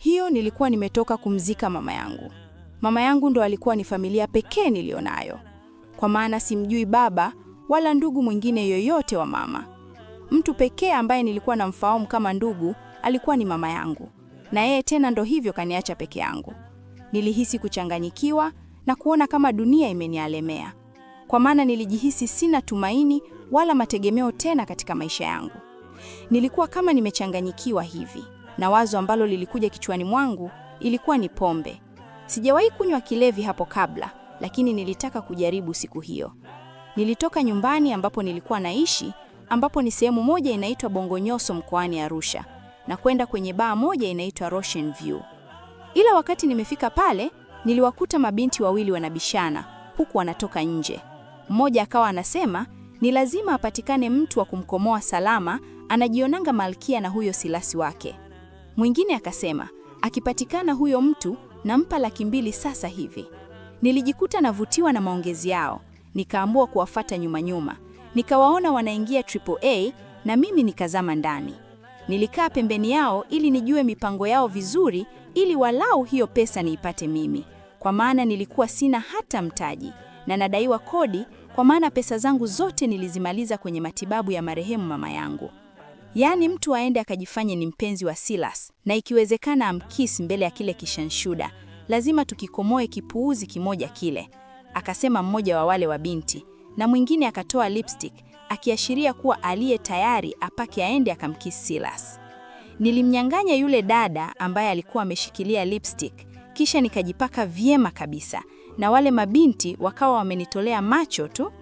Hiyo nilikuwa nimetoka kumzika mama yangu. Mama yangu ndo alikuwa ni familia pekee nilionayo, kwa maana simjui baba wala ndugu mwingine yoyote wa mama. Mtu pekee ambaye nilikuwa namfahamu kama ndugu alikuwa ni mama yangu, na yeye tena ndo hivyo kaniacha peke yangu. Nilihisi kuchanganyikiwa na kuona kama dunia imenialemea, kwa maana nilijihisi sina tumaini wala mategemeo tena katika maisha yangu. Nilikuwa kama nimechanganyikiwa hivi, na wazo ambalo lilikuja kichwani mwangu ilikuwa ni pombe. Sijawahi kunywa kilevi hapo kabla, lakini nilitaka kujaribu siku hiyo. Nilitoka nyumbani ambapo nilikuwa naishi, ambapo ni sehemu moja inaitwa Bongonyoso mkoani Arusha, na kwenda kwenye baa moja inaitwa Ocean View. Ila wakati nimefika pale, niliwakuta mabinti wawili wanabishana, huku wanatoka nje. Mmoja akawa anasema ni lazima apatikane mtu wa kumkomoa salama, anajionanga malkia na huyo silasi wake. Mwingine akasema akipatikana huyo mtu nampa 200,000 sasa hivi. Nilijikuta navutiwa na maongezi yao, nikaamua kuwafuata nyuma. Nikawaona wanaingia AAA na mimi nikazama ndani. Nilikaa pembeni yao ili nijue mipango yao vizuri, ili walau hiyo pesa niipate mimi, kwa maana nilikuwa sina hata mtaji na nadaiwa kodi, kwa maana pesa zangu zote nilizimaliza kwenye matibabu ya marehemu mama yangu. Yaani mtu aende akajifanye ni mpenzi wa Silas, na ikiwezekana amkiss mbele ya kile kishanshuda, lazima tukikomoe kipuuzi kimoja kile, akasema mmoja wa wale wa binti, na mwingine akatoa lipstick akiashiria kuwa aliye tayari apake aende akamkiss Silas. Nilimnyang'anya yule dada ambaye alikuwa ameshikilia lipstick, kisha nikajipaka vyema kabisa, na wale mabinti wakawa wamenitolea macho tu.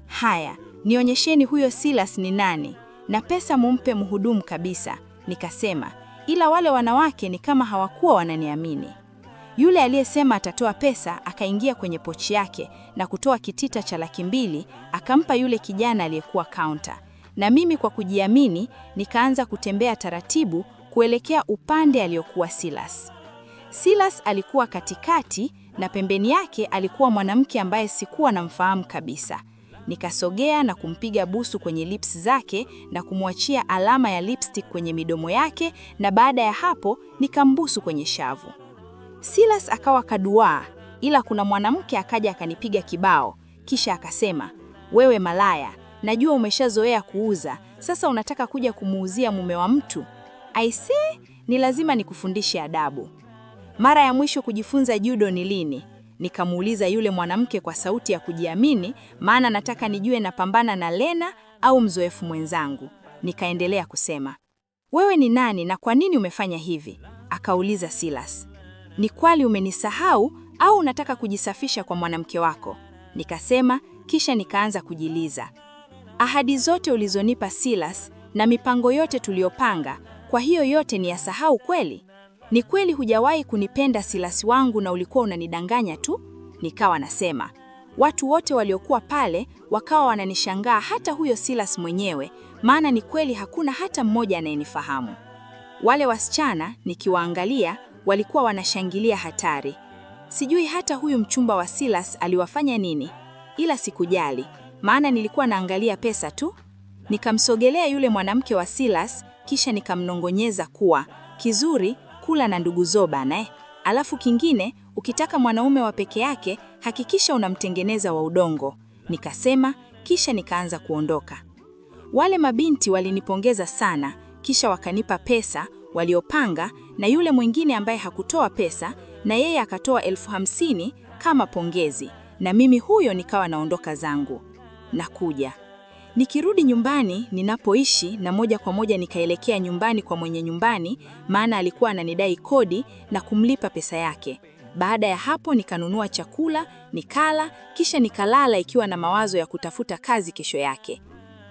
Haya, nionyesheni huyo Silas ni nani, na pesa mumpe mhudumu kabisa, nikasema, ila wale wanawake ni kama hawakuwa wananiamini. Yule aliyesema atatoa pesa akaingia kwenye pochi yake na kutoa kitita cha 200,000 akampa yule kijana aliyekuwa counter. Na mimi kwa kujiamini nikaanza kutembea taratibu kuelekea upande aliyokuwa Silas. Silas alikuwa katikati na pembeni yake alikuwa mwanamke ambaye sikuwa namfahamu kabisa. Nikasogea na kumpiga busu kwenye lips zake na kumwachia alama ya lipstick kwenye midomo yake, na baada ya hapo nikambusu kwenye shavu. Silas akawa kaduaa, ila kuna mwanamke akaja akanipiga kibao, kisha akasema, wewe malaya, najua umeshazoea kuuza, sasa unataka kuja kumuuzia mume wa mtu. Aisee, ni lazima nikufundishe adabu. Mara ya mwisho kujifunza judo ni lini? Nikamuuliza yule mwanamke kwa sauti ya kujiamini, maana nataka nijue napambana na Lena au mzoefu mwenzangu. Nikaendelea kusema, wewe ni nani na kwa nini umefanya hivi? Akauliza Silas, ni kweli umenisahau au unataka kujisafisha kwa mwanamke wako? Nikasema, kisha nikaanza kujiliza. Ahadi zote ulizonipa Silas na mipango yote tuliyopanga, kwa hiyo yote ni yasahau kweli? Ni kweli hujawahi kunipenda Silas wangu na ulikuwa unanidanganya tu? Nikawa nasema. Watu wote waliokuwa pale wakawa wananishangaa, hata huyo Silas mwenyewe, maana ni kweli hakuna hata mmoja anayenifahamu. Wale wasichana nikiwaangalia walikuwa wanashangilia hatari. Sijui hata huyu mchumba wa Silas aliwafanya nini, ila sikujali, maana nilikuwa naangalia pesa tu. Nikamsogelea yule mwanamke wa Silas, kisha nikamnongonyeza kuwa, kizuri kula na ndugu zoba nae. Alafu kingine, ukitaka mwanaume wa peke yake, hakikisha unamtengeneza wa udongo. Nikasema, kisha nikaanza kuondoka. Wale mabinti walinipongeza sana, kisha wakanipa pesa waliopanga, na yule mwingine ambaye hakutoa pesa, na yeye akatoa 50,000 kama pongezi, na mimi huyo nikawa naondoka zangu. Nakuja. Nikirudi nyumbani ninapoishi, na moja kwa moja nikaelekea nyumbani kwa mwenye nyumbani, maana alikuwa ananidai kodi na kumlipa pesa yake. Baada ya hapo nikanunua chakula, nikala, kisha nikalala ikiwa na mawazo ya kutafuta kazi kesho yake.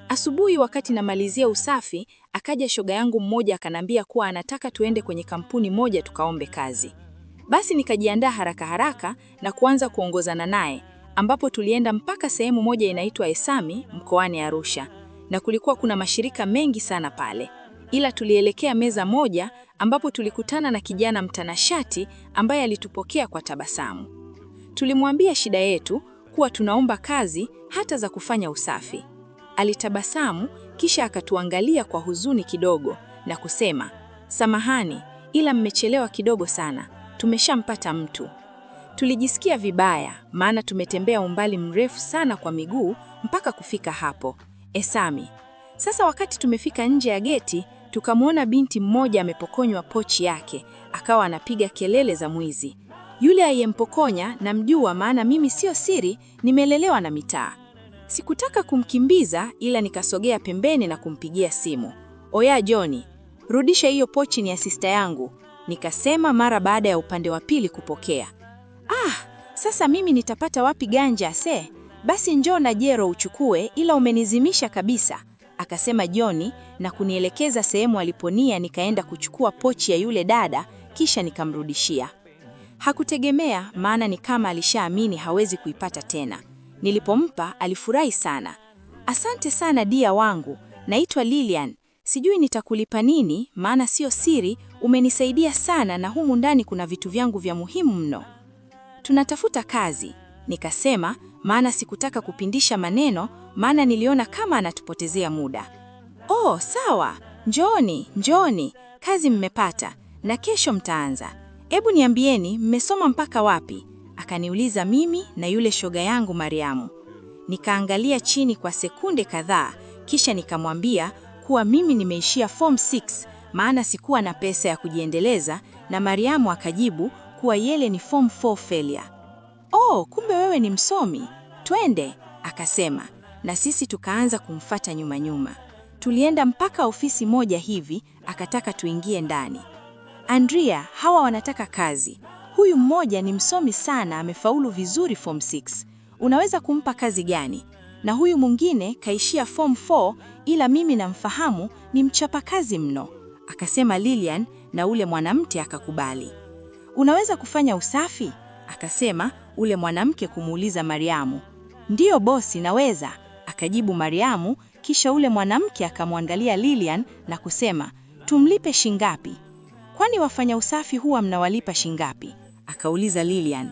Asubuhi wakati namalizia usafi, akaja shoga yangu mmoja akanambia kuwa anataka tuende kwenye kampuni moja tukaombe kazi. Basi nikajiandaa haraka na kuanza kuongozana naye, ambapo tulienda mpaka sehemu moja inaitwa Esami mkoani Arusha, na kulikuwa kuna mashirika mengi sana pale. Ila tulielekea meza moja ambapo tulikutana na kijana mtanashati ambaye alitupokea kwa tabasamu. Tulimwambia shida yetu kuwa tunaomba kazi hata za kufanya usafi. Alitabasamu kisha akatuangalia kwa huzuni kidogo na kusema, samahani, ila mmechelewa kidogo sana, tumeshampata mtu. Tulijisikia vibaya, maana tumetembea umbali mrefu sana kwa miguu mpaka kufika hapo. Esami. Sasa wakati tumefika nje ya geti, tukamwona binti mmoja amepokonywa pochi yake, akawa anapiga kelele za mwizi. Yule aliyempokonya namjua, maana mimi sio siri, nimelelewa na mitaa. Sikutaka kumkimbiza, ila nikasogea pembeni na kumpigia simu. Oya Johnny, rudisha hiyo pochi, ni ya sister yangu, nikasema mara baada ya upande wa pili kupokea. Sasa mimi nitapata wapi ganja se? Basi njoo na jero uchukue, ila umenizimisha kabisa, akasema Johnny na kunielekeza sehemu aliponia. Nikaenda kuchukua pochi ya yule dada, kisha nikamrudishia. Hakutegemea, maana ni kama alishaamini hawezi kuipata tena. Nilipompa alifurahi sana. Asante sana dia wangu, naitwa Lilian. Sijui nitakulipa nini, maana sio siri, umenisaidia sana na humu ndani kuna vitu vyangu vya muhimu mno. Tunatafuta kazi, nikasema, maana sikutaka kupindisha maneno, maana niliona kama anatupotezea muda. Oh, sawa, njooni, kazi mmepata, na kesho mtaanza. Ebu niambieni, mmesoma mpaka wapi? Akaniuliza mimi na yule shoga yangu Mariamu. Nikaangalia chini kwa sekunde kadhaa, kisha nikamwambia kuwa mimi nimeishia form 6, maana sikuwa na pesa ya kujiendeleza, na Mariamu akajibu kuwa yele ni form 4 failure. Oh, kumbe wewe ni msomi. Twende, akasema, na sisi tukaanza kumfata nyuma. Tulienda mpaka ofisi moja hivi, akataka tuingie ndani. Andrea, hawa wanataka kazi. Huyu mmoja ni msomi sana, amefaulu vizuri form 6. Unaweza kumpa kazi gani? Na huyu mwingine kaishia form 4, ila mimi namfahamu, ni mchapakazi mno, akasema Lilian, na ule mwanamke akakubali. Unaweza kufanya usafi? Akasema ule mwanamke kumuuliza Mariamu. Ndiyo bosi, naweza, akajibu Mariamu. Kisha ule mwanamke akamwangalia Lilian na kusema, tumlipe shingapi? Kwani wafanya usafi huwa mnawalipa shingapi? Akauliza Lilian.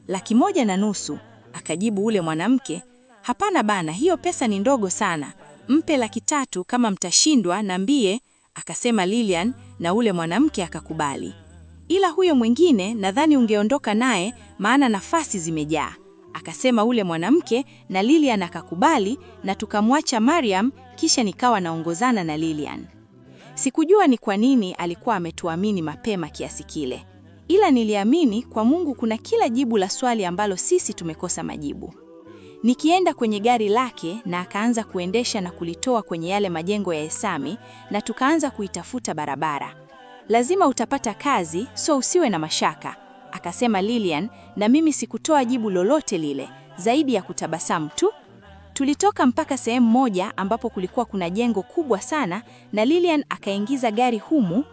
150, akajibu ule mwanamke. Hapana bana, hiyo pesa ni ndogo sana, mpe 300 kama mtashindwa niambie, akasema Lilian, na ule mwanamke akakubali. Ila huyo mwingine nadhani ungeondoka naye, maana nafasi zimejaa, akasema ule mwanamke, na Lilian akakubali, na tukamwacha Mariam. Kisha nikawa naongozana na Lilian. Sikujua ni kwa nini alikuwa ametuamini mapema kiasi kile, ila niliamini kwa Mungu kuna kila jibu la swali ambalo sisi tumekosa majibu. Nikienda kwenye gari lake na akaanza kuendesha na kulitoa kwenye yale majengo ya Esami, na tukaanza kuitafuta barabara. Lazima utapata kazi, so usiwe na mashaka, akasema Lilian, na mimi sikutoa jibu lolote lile, zaidi ya kutabasamu tu. Tulitoka mpaka sehemu moja ambapo kulikuwa kuna jengo kubwa sana, na Lilian akaingiza gari humu.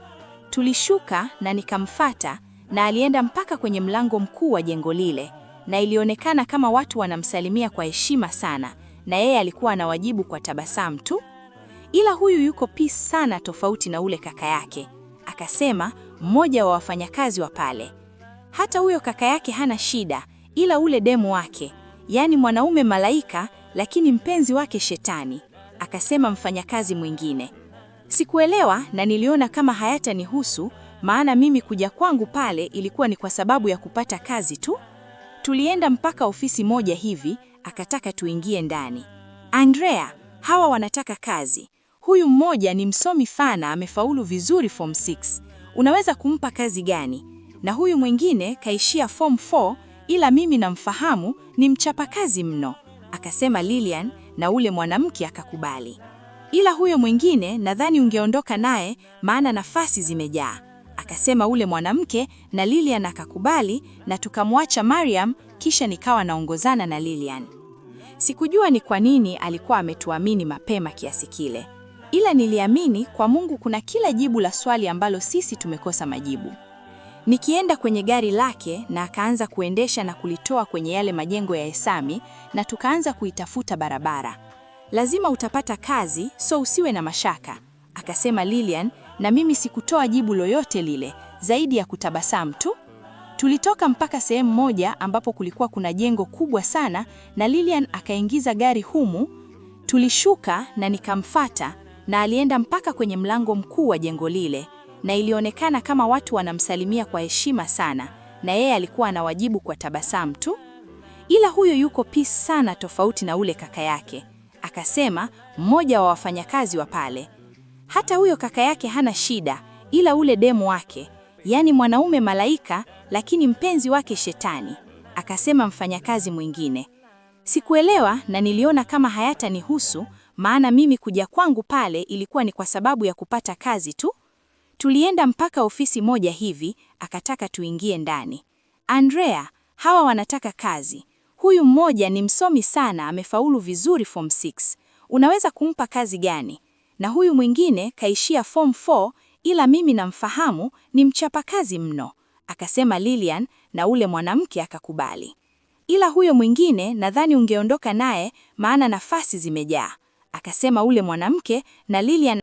Tulishuka na nikamfata, na alienda mpaka kwenye mlango mkuu wa jengo lile, na ilionekana kama watu wanamsalimia kwa heshima sana, na yeye alikuwa anawajibu kwa tabasamu tu. Ila huyu yuko peace sana, tofauti na ule kaka yake, akasema mmoja wa wafanyakazi wa pale. Hata huyo kaka yake hana shida, ila ule demu wake, yani mwanaume malaika, lakini mpenzi wake shetani, akasema mfanyakazi mwingine. Sikuelewa na niliona kama hayatanihusu, maana mimi kuja kwangu pale ilikuwa ni kwa sababu ya kupata kazi tu. Tulienda mpaka ofisi moja hivi, akataka tuingie ndani. Andrea, hawa wanataka kazi. Huyu mmoja ni msomi sana, amefaulu vizuri form 6. Unaweza kumpa kazi gani? Na huyu mwingine kaishia form 4, ila mimi namfahamu, ni mchapakazi mno, akasema Lilian, na ule mwanamke akakubali. Ila huyo mwingine nadhani ungeondoka naye, maana nafasi zimejaa, akasema ule mwanamke, na Lilian akakubali, na tukamwacha Mariam. Kisha nikawa naongozana na Lilian. Sikujua ni kwa nini alikuwa ametuamini mapema kiasi kile, ila niliamini kwa Mungu kuna kila jibu la swali ambalo sisi tumekosa majibu. Nikienda kwenye gari lake na akaanza kuendesha na kulitoa kwenye yale majengo ya Esami, na tukaanza kuitafuta barabara. Lazima utapata kazi, so usiwe na mashaka, akasema Lilian, na mimi sikutoa jibu lolote lile, zaidi ya kutabasamu tu. Tulitoka mpaka sehemu moja ambapo kulikuwa kuna jengo kubwa sana, na Lilian akaingiza gari humu. Tulishuka na nikamfata, na alienda mpaka kwenye mlango mkuu wa jengo lile, na ilionekana kama watu wanamsalimia kwa heshima sana, na yeye alikuwa anawajibu kwa tabasamu tu. Ila huyo yuko peace sana, tofauti na ule kaka yake, akasema mmoja wa wafanyakazi wa pale. Hata huyo kaka yake hana shida, ila ule demu wake, yani mwanaume malaika lakini mpenzi wake shetani, akasema mfanyakazi mwingine. Sikuelewa na niliona kama hayatanihusu, maana mimi kuja kwangu pale ilikuwa ni kwa sababu ya kupata kazi tu. Tulienda mpaka ofisi moja hivi, akataka tuingie ndani. Andrea, hawa wanataka kazi. Huyu mmoja ni msomi sana, amefaulu vizuri form 6. Unaweza kumpa kazi gani? Na huyu mwingine kaishia form 4, ila mimi namfahamu, ni mchapakazi mno, akasema Lilian, na ule mwanamke akakubali. Ila huyo mwingine nadhani ungeondoka naye, maana nafasi zimejaa, akasema ule mwanamke, na Lilian